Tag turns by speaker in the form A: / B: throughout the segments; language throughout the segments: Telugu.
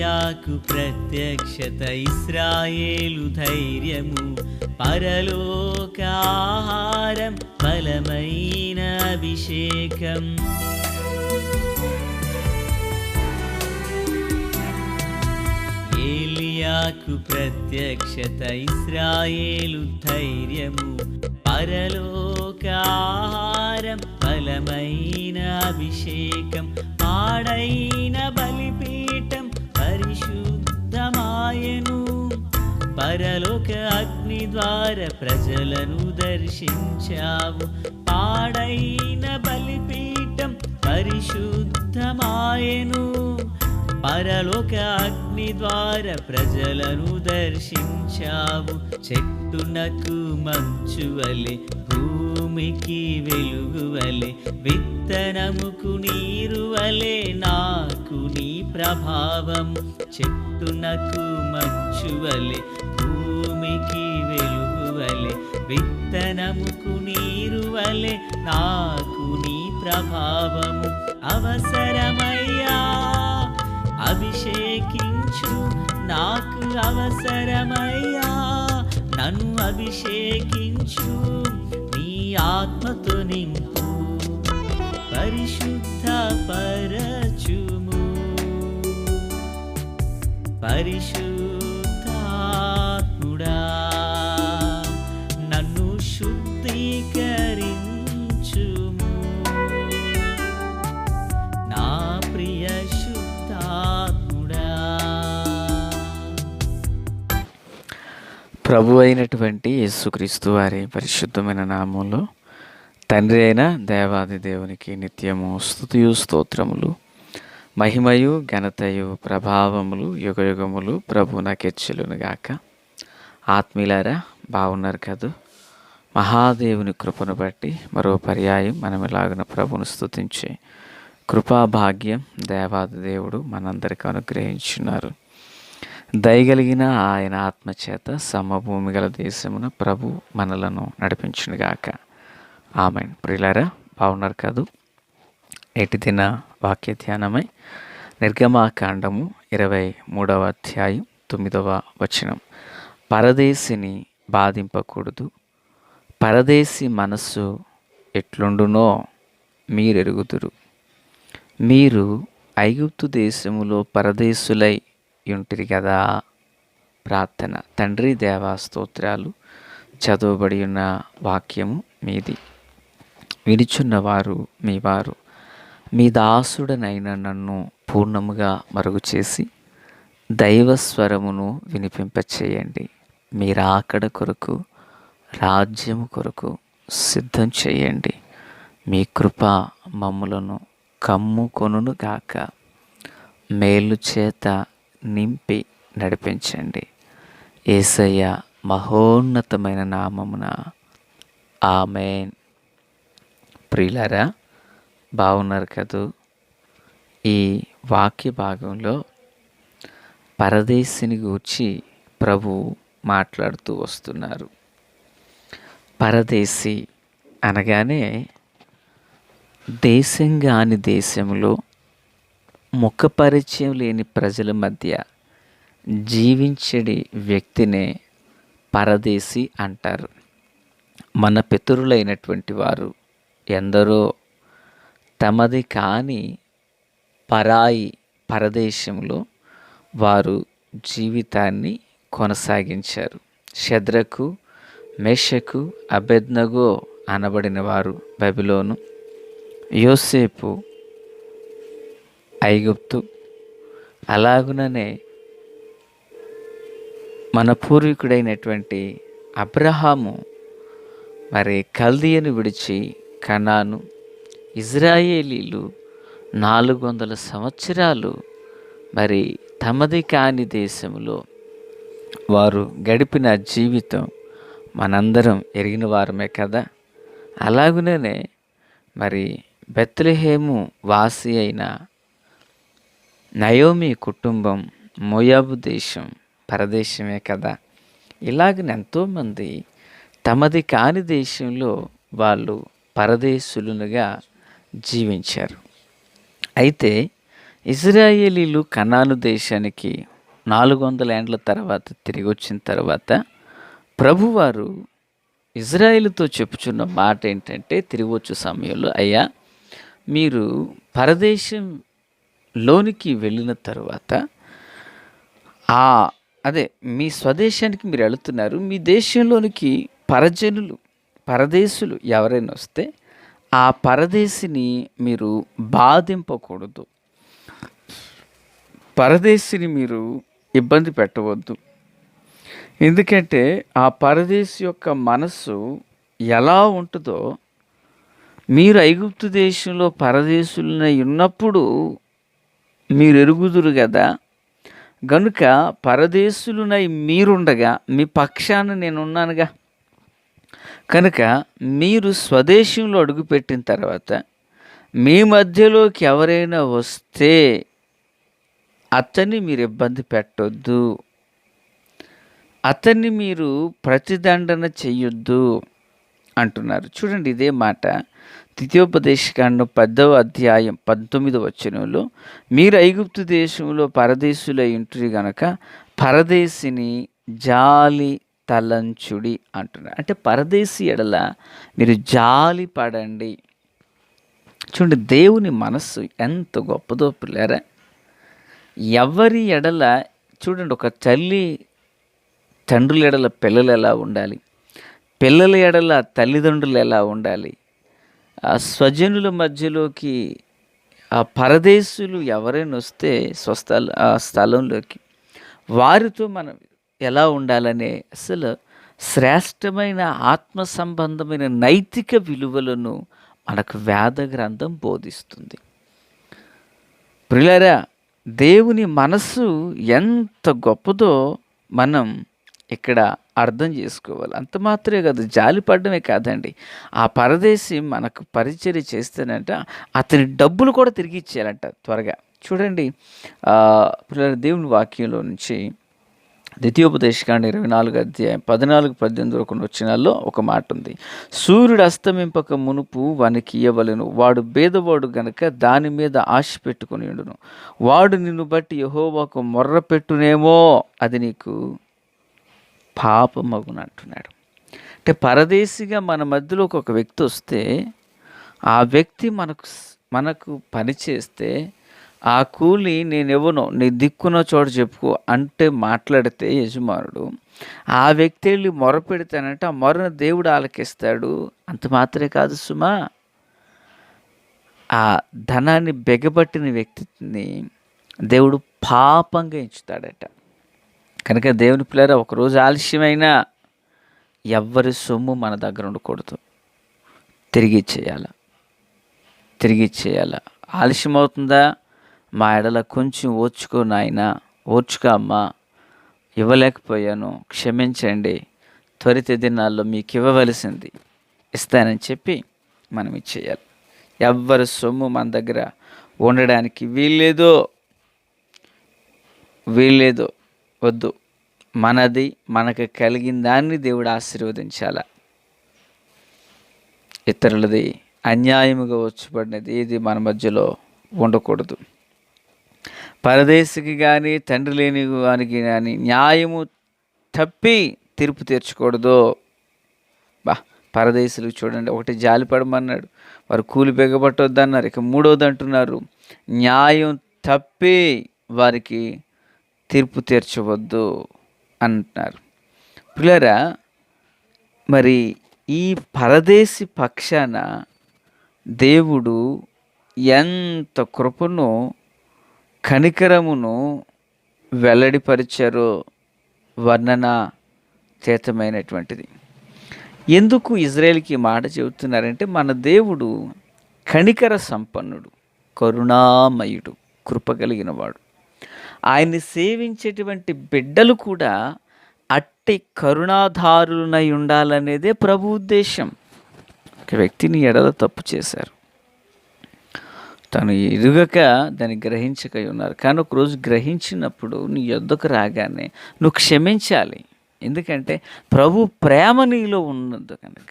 A: ఏలియాకు ప్రత్యక్షత, ఇశ్రాయేలు ధైర్యము, పరలోక ఆహారం, బలమైన అభిషేకం. ఏలియాకు ప్రత్యక్షత, ఇశ్రాయేలు ధైర్యము, పరలోక ఆహారం, బలమైన అభిషేకం. పాడైన బలిపీఠం పరిశుద్ధమాయను, పరలోక అగ్ని ద్వార ప్రజలను దర్శించావు. పాడైన బలిపీఠం పరిశుద్ధమాయను, పరలోక అగ్ని ద్వార ప్రజలను దర్శించావు. చెట్టునకు మంచు వలె, భూమికి వెలుగు వలె, విత్తనముకు నీరు వలె నాకు నీ ప్రభావం. చెట్టునకు మంచు వలె, భూమికి వెలుగు వలె, విత్తనముకు నీరు వలె నాకు నీ ప్రభావము. అవసరమయ్యా అభిషేకించు, నాకు అవసరమయ్యా నన్ను అభిషేకించు. నీ ఆత్మతో నింపు, పరిశుద్ధ పరచుము. పరిశుద్ధాత్ముడా నన్ను శుద్ధీకరించుము. నా ప్రియ శుద్ధాత్ముడా.
B: ప్రభు అయినటువంటి యేసుక్రీస్తు వారి పరిశుద్ధమైన నామంలో తండ్రి అయిన దేవాది దేవునికి నిత్యము స్తుతియు స్తోత్రములు, మహిమయు ఘనతయు ప్రభావములు యుగయుగములు ప్రభు నాకెచ్చెలును గాక. ఆత్మీయులారా, బాగున్నారు కదూ? మహాదేవుని కృపను బట్టి మరో పర్యాయం మనం ఇలాగున ప్రభును స్తుతించే కృపాభాగ్యం దేవాది దేవుడు మనందరికీ అనుగ్రహించున్నారు. దయగలిగిన ఆయన ఆత్మచేత సమభూమి గల దేశమున ప్రభు మనలను నడిపించునుగాక. ఆమేన్. ప్రియులారా, బాగున్నారు కాదు? నేటి దిన వాక్య ధ్యానమై నిర్గమాకాండము 23వ అధ్యాయం 9వ వచనం. పరదేశిని బాధింపకూడదు, పరదేశి మనస్సు ఎట్లుండునో మీరెరుగుదురు. మీరు ఐగుప్తు దేశములో పరదేశులై యుంటిరి కదా. ప్రార్థన. తండ్రి దేవా స్తోత్రాలు. చదవబడి ఉన్న వాక్యము మీది, వినిచున్నవారు మీ వారు. మీ దాసుడనైన నన్ను పూర్ణముగా మరుగు చేసి దైవస్వరమును వినిపింపచేయండి. మీ రాకడ కొరకు, రాజ్యము కొరకు సిద్ధం చేయండి. మీ కృప మమ్ములను కమ్ముకొనును గాక. మేలు చేత నింపి నడిపించండి. యేసయ్య మహోన్నతమైన నామమున ఆమేన్. ప్రియులారా, బాగున్నారు కదూ? ఈ వాక్య భాగంలో పరదేశిని గూర్చి ప్రభు మాట్లాడుతూ వస్తున్నారు. పరదేశి అనగానే దేశంగాని దేశంలో ముఖపరిచయం లేని ప్రజల మధ్య జీవించడి వ్యక్తినే పరదేశి అంటారు. మన పితరులైనటువంటి వారు ఎందరో తమది కాని పరాయి పరదేశంలో వారు జీవితాన్ని కొనసాగించారు. షద్రకు, మేషకు, అబేద్నగో అనబడిన వారు బబిలోను, యోసేపు ఐగుప్తు, అలాగుననే మన పూర్వీకుడైనటువంటి అబ్రహాము మరి కల్దీయను విడిచి కనాను, ఇజ్రాయేలీలు 400 సంవత్సరాలు మరి తమది కాని దేశంలో వారు గడిపిన జీవితం మనందరం ఎరిగిన వారమే కదా. అలాగుననే మరి బెత్లెహేము వాసి అయిన నయోమి కుటుంబం మోయాబు దేశం పరదేశమే కదా. ఇలాగ ఎంతోమంది తమది కాని దేశంలో వాళ్ళు పరదేశులుగా జీవించారు. అయితే ఇజ్రాయేలీలు కనాను దేశానికి 400 ఏండ్ల తర్వాత తిరిగి వచ్చిన తర్వాత ప్రభువారు ఇజ్రాయేలుతో చెప్పుచున్న మాట ఏంటంటే, తిరిగి వచ్చే సమయంలో, అయ్యా మీరు పరదేశంలోనికి వెళ్ళిన తర్వాత అదే మీ స్వదేశానికి మీరు వెళుతున్నారు. మీ దేశంలోనికి పరదేశులు ఎవరైనా వస్తే ఆ పరదేశిని మీరు బాధింపకూడదు, పరదేశిని మీరు ఇబ్బంది పెట్టవద్దు. ఎందుకంటే ఆ పరదేశి యొక్క మనస్సు ఎలా ఉంటుందో మీరు ఐగుప్తు దేశంలో పరదేశులనై ఉన్నప్పుడు మీరు ఎరుగుదురు కదా. గనుక పరదేశులనై మీరుండగా మీ పక్షాన నేనున్నానుగా. కనుక మీరు స్వదేశంలో అడుగుపెట్టిన తర్వాత మీ మధ్యలోకి ఎవరైనా వస్తే అతన్ని మీరు ఇబ్బంది పెట్టొద్దు, అతన్ని మీరు ప్రతిదండన చెయ్యొద్దు అంటున్నారు. చూడండి, ఇదే మాట ద్వితీయోపదేశకాండం 10వ అధ్యాయం 19వ వచనంలో, మీరు ఐగుప్తు దేశంలో పరదేశులై ఉంటురి గనక పరదేశిని జాలి తలంచుడి అంటున్నారు. అంటే పరదేశి ఎడల మీరు జాలి పడండి. చూడండి, దేవుని మనస్సు ఎంత గొప్పదో పిల్లరా. ఎవరి ఎడల చూడండి, ఒక తల్లి తండ్రుల ఎడల పిల్లలు ఎలా ఉండాలి, పిల్లల ఎడల తల్లిదండ్రులు ఎలా ఉండాలి, ఆ స్వజనుల మధ్యలోకి ఆ పరదేశులు ఎవరైనా వస్తే ఆ స్థలంలోకి వారితో మనం ఎలా ఉండాలనే అసలు శ్రేష్టమైన ఆత్మ సంబంధమైన నైతిక విలువలను మనకు వేద గ్రంథం బోధిస్తుంది. ప్రియులారా, దేవుని మనస్సు ఎంత గొప్పదో మనం ఇక్కడ అర్థం చేసుకోవాలి. అంత మాత్రమే కాదు, జాలిపడమే కాదండి, ఆ పరదేశి మనకు పరిచర్య చేస్తేనంట అతని డబ్బులు కూడా తిరిగి ఇచ్చేయాలంట త్వరగా. చూడండి, దేవుని వాక్యంలో నుంచి ద్వితీయోపదేశకాండం 24వ అధ్యాయం 14-18 వరకు వచనాల్లో ఒక మాట ఉంది. సూర్యుడు అస్తమింపక మునుపు వానికి ఇయ్యవలెను, వాడు బేదవాడు గనక దాని మీద ఆశ పెట్టుకుని ఉండును. వాడు నిన్ను బట్టి యెహోవాకు మొర్ర పెట్టునేమో, అది నీకు పాపమగును అంటున్నాడు. అంటే పరదేశిగా మన మధ్యలోకి ఒక వ్యక్తి వస్తే ఆ వ్యక్తి మనకు పని చేస్తే ఆ కూలి నేనెవనో నీ దిక్కునో చోట చెప్పుకో అంటే మాట్లాడితే యజమానుడు ఆ వ్యక్తి వెళ్ళి మొర పెడతానంటే ఆ మొరను దేవుడు ఆలకిస్తాడు. అంత మాత్రమే కాదు సుమా, ఆ ధనాన్ని బెగబట్టిన వ్యక్తిని దేవుడు పాపంగా ఎంచుతాడట. కనుక దేవుని పిల్లరా, ఒకరోజు ఆలస్యమైనా ఎవ్వరి సొమ్ము మన దగ్గర ఉండకూడదు, తిరిగి ఇచ్చేయాల. ఆలస్యం అవుతుందా, మా ఎడల కొంచెం ఓర్చుకో నాయనా, ఓర్చుకో అమ్మా, ఇవ్వలేకపోయాను, క్షమించండి, త్వరిత దినాల్లో మీకు ఇవ్వవలసింది ఇస్తానని చెప్పి మనం ఇచ్చేయాలి. ఎవ్వరి సొమ్ము మన దగ్గర ఉండడానికి వీల్లేదో వద్దు. మనది మనకు కలిగిన దాన్ని దేవుడు ఆశీర్వదించాల. ఇతరులది అన్యాయముగా వచ్చబడినది ఏది మన మధ్యలో ఉండకూడదు. పరదేశికి కానీ తండ్రి లేని వానికి కానీ న్యాయము తప్పి తీర్పు తీర్చకూడదు. పరదేశులు చూడండి, ఒకటి జాలిపడమన్నాడు, వారు కూలి బెగబట్టొద్దన్నారు. ఇక మూడోది అంటున్నారు, న్యాయం తప్పి వారికి తీర్పు తీర్చవద్దు అంటున్నారు. పిల్లరా, మరి ఈ పరదేశి పక్షాన దేవుడు ఎంత కృపను కనికరమును వెల్లడిపరిచారో వర్ణన చేతమైనటువంటిది. ఎందుకు ఇజ్రాయేల్కి మాట చెబుతున్నారంటే, మన దేవుడు కనికర సంపన్నుడు, కరుణామయుడు, కృప కలిగిన వాడు. ఆయన్ని సేవించేటువంటి బిడ్డలు కూడా అట్టి కరుణాధారులనై ఉండాలనేదే ప్రభు ఉద్దేశం. ఒక వ్యక్తిని ఎడల తప్పు చేశారు, తను ఎరుగక దాన్ని గ్రహించక ఉన్నారు. కానీ ఒకరోజు గ్రహించినప్పుడు నీ యొద్దకు రాగానే నువ్వు క్షమించాలి. ఎందుకంటే ప్రభు ప్రేమ నీలో ఉన్నది కనుక.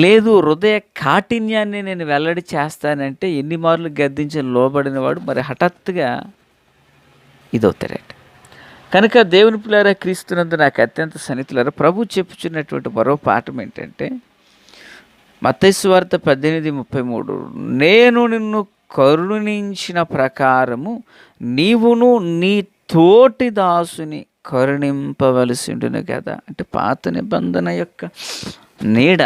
B: లేదు హృదయ కాఠిన్యాన్ని నేను వెల్లడి చేస్తానంటే ఎన్ని మార్లు గద్దించి లోబడిన వాడు మరి హఠాత్తుగా ఇదవుతాడట. కనుక దేవుని పిల్లారా, క్రీస్తునందు నాకు అత్యంత సన్నిహితులారా, ప్రభు చెప్పుచున్నటువంటి మరో పాఠం ఏంటంటే మత్తయి సువార్త 18:33, నేను నిన్ను కరుణించిన ప్రకారము నీవును నీ తోటి దాసుని కరుణింపవలసి ఉండును కదా. అంటే పాత నిబంధన యొక్క నీడ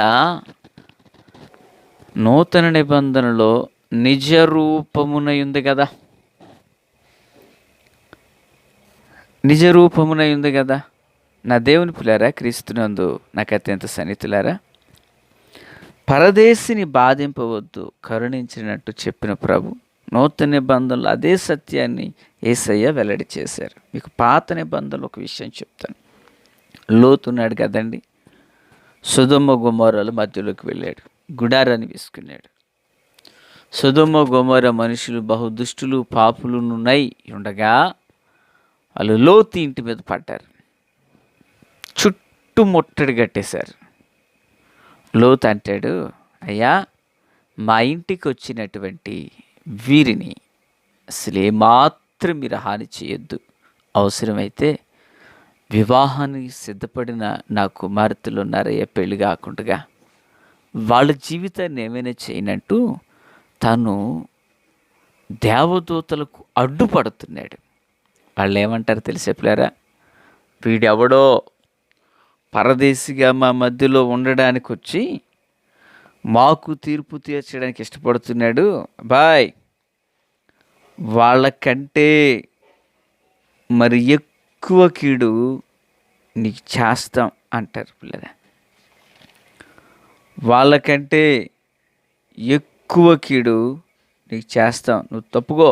B: నూతన నిబంధనలో నిజ రూపమునై ఉంది కదా, నిజ రూపమునై ఉంది కదా. నా దేవుని పిల్లారా, క్రీస్తునందు నాకు అత్యంత సన్నిహితులారా, పరదేశిని బాధింపవద్దు కరుణించినట్టు చెప్పిన ప్రభు నూతన నిబంధనలు అదే సత్యాన్ని యేసయ్య వెల్లడి చేశారు. మీకు పాత నిబంధనలు ఒక విషయం చెప్తాను. లోతున్నాడు కదండి, సొదొమ గొమొర్రాల మధ్యలోకి వెళ్ళాడు, గుడారాన్ని వేసుకున్నాడు. సొదొమ గొమొర్రా మనుషులు బహుదుష్టులు పాపులునై ఉండగా వాళ్ళు లోతు ఇంటి మీద పడ్డారు, చుట్టుముట్టడి కట్టేశారు. లోతు అంటాడు, అయ్యా మా ఇంటికి వచ్చినటువంటి వీరిని అసలు ఏమాత్రం మీరు హాని చేయొద్దు, అవసరమైతే వివాహానికి సిద్ధపడిన నా కుమార్తెలు ఉన్నారయ్యా పెళ్లి కాకుండా, వాళ్ళ జీవితాన్ని ఏమైనా చేయనంటూ తను దేవదూతలకు అడ్డుపడుతున్నాడు. వాళ్ళు ఏమంటారు తెలిసే పిల్లారా, వీడెవడో పరదేశిగా మా మధ్యలో ఉండడానికి వచ్చి మాకు తీర్పు తీర్చడానికి ఇష్టపడుతున్నాడు, బాయ్ వాళ్ళకంటే మరి ఎక్కువ కీడు నీకు చేస్తాం అంటారు పిల్లరా. వాళ్ళకంటే ఎక్కువ కీడు నీకు చేస్తాం, నువ్వు తప్పుకో,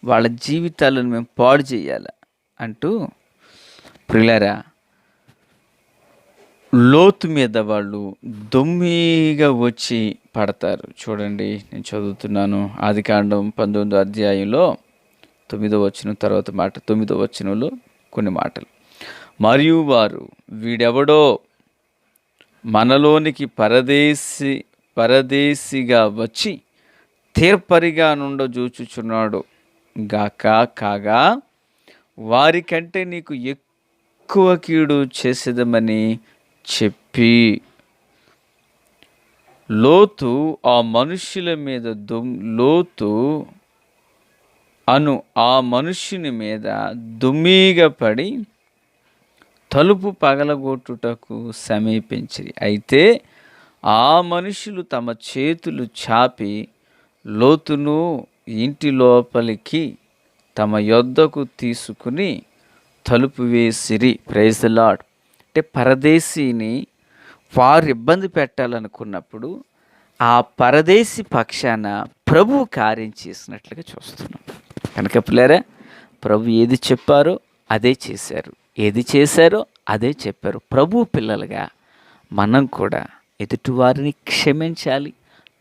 B: వాళ్ళ జీవితాలను మేము పాడు చేయాలి అంటూ ప్రియులారా లోతు మీద వాళ్ళు దొమ్మిగా వచ్చి పడతారు. చూడండి, నేను చదువుతున్నాను, ఆదికాండం 19వ అధ్యాయంలో 9వ వచనం తర్వాత మాట, 9వ వచనంలో కొన్ని మాటలు. మరియు వారు వీడెవడో మనలోనికి పరదేశిగా వచ్చి తీర్పరిగా నుండజూచుచున్నాడు గాక, కాగా వారికంటే నీకు ఎక్కువ కీడు చేసేదమని చెప్పి లోతు ఆ మనుష్యుల మీద లోతు అను ఆ మనుష్యుని మీద దుమ్మిగా పడి తలుపు పగలగొట్టుటకు సమీపించిరి. అయితే ఆ మనుషులు తమ చేతులు చాపి లోతును ఇంటి లోపలికి తమ యొద్దకు తీసుకుని తలుపు వేసిరి. Praise the lord. అంటే పరదేశీని వారు ఇబ్బంది పెట్టాలనుకున్నప్పుడు ఆ పరదేశీ పక్షాన ప్రభు కార్యం చేసినట్లుగా చూస్తున్నాం. కనుక పిల్లరా, ప్రభు ఏది చెప్పారో అదే చేశారు, ఏది చేశారో అదే చెప్పారు. ప్రభు పిల్లలుగా మనం కూడా ఎదుటివారిని క్షమించాలి,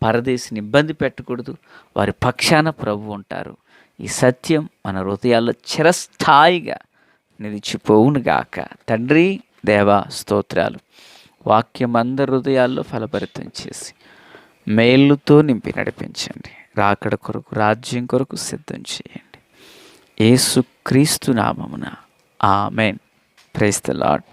B: పరదేశిని ఇబ్బంది పెట్టకూడదు, వారి పక్షాన ప్రభు ఉంటారు. ఈ సత్యం మన హృదయాల్లో చిరస్థాయిగా నిలిచిపోవునుగాక. తండ్రి దేవా స్తోత్రాలు. వాక్యం అందరి హృదయాల్లో ఫలభరితం చేసి మేలుతో నింపి నడిపించండి. రాకడ కొరకు, రాజ్యం కొరకు సిద్ధం చేయండి. యేసుక్రీస్తు నామమున ఆమేన్. Praise the lord.